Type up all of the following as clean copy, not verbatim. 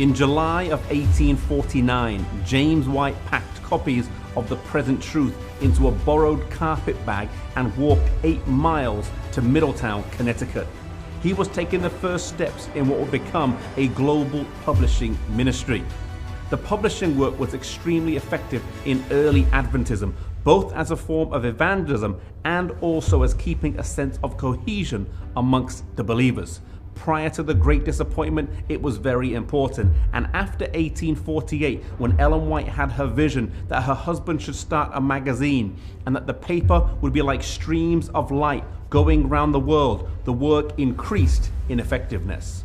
In July of 1849, James White packed copies of The Present Truth into a borrowed carpet bag and walked 8 miles to Middletown, Connecticut. He was taking the first steps in what would become a global publishing ministry. The publishing work was extremely effective in early Adventism, both as a form of evangelism and also as keeping a sense of cohesion amongst the believers. Prior to the Great Disappointment, it was very important. And after 1848, when Ellen White had her vision that her husband should start a magazine and that the paper would be like streams of light going around the world, the work increased in effectiveness.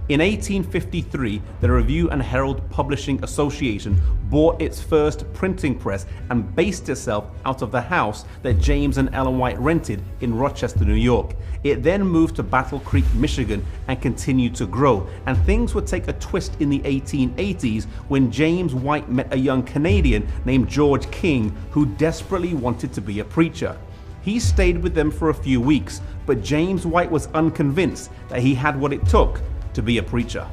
In 1853, the Review and Herald Publishing Association bought its first printing press and based itself out of the house that James and Ellen White rented in Rochester, New York. It then moved to Battle Creek, Michigan and continued to grow. And things would take a twist in the 1880s when James White met a young Canadian named George King who desperately wanted to be a preacher. He stayed with them for a few weeks, but James White was unconvinced that he had what it took to be a preacher.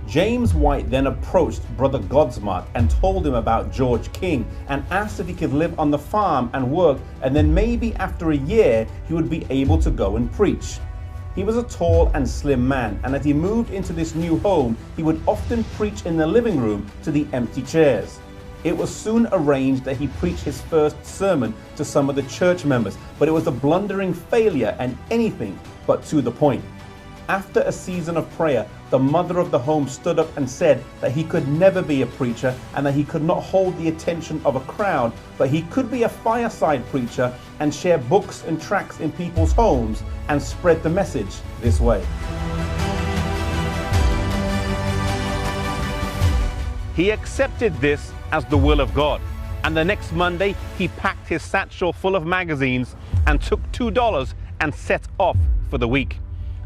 James White then approached Brother Godsmark and told him about George King and asked if he could live on the farm and work, and then maybe after a year he would be able to go and preach. He was a tall and slim man, and as he moved into this new home, he would often preach in the living room to the empty chairs. It was soon arranged that he preach his first sermon to some of the church members, but it was a blundering failure and anything but to the point. After a season of prayer, the mother of the home stood up and said that he could never be a preacher and that he could not hold the attention of a crowd, but he could be a fireside preacher and share books and tracts in people's homes and spread the message this way. He accepted this as the will of God, and the next Monday he packed his satchel full of magazines and took $2 and set off for the week.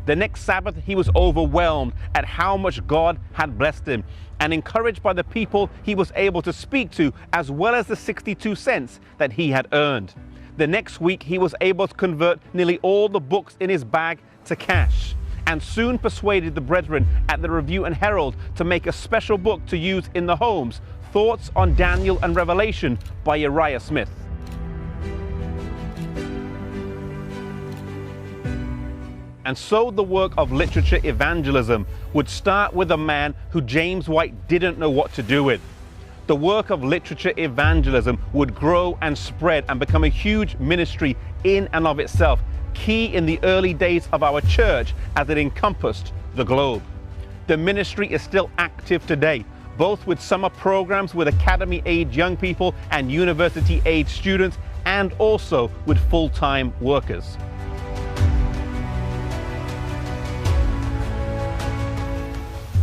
The next Sabbath he was overwhelmed at how much God had blessed him and encouraged by the people he was able to speak to, as well as the 62 cents that he had earned. The next week he was able to convert nearly all the books in his bag to cash, and soon persuaded the brethren at the Review and Herald to make a special book to use in the homes, Thoughts on Daniel and Revelation by Uriah Smith. And so the work of literature evangelism would start with a man who James White didn't know what to do with. The work of literature evangelism would grow and spread and become a huge ministry in and of itself, key in the early days of our church as it encompassed the globe. The ministry is still active today, both with summer programs with academy-age young people and university-age students, and also with full-time workers.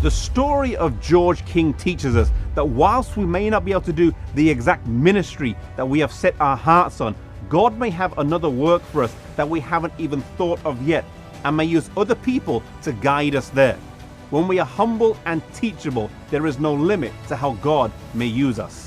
The story of George King teaches us that whilst we may not be able to do the exact ministry that we have set our hearts on, God may have another work for us that we haven't even thought of yet, and may use other people to guide us there. When we are humble and teachable, there is no limit to how God may use us.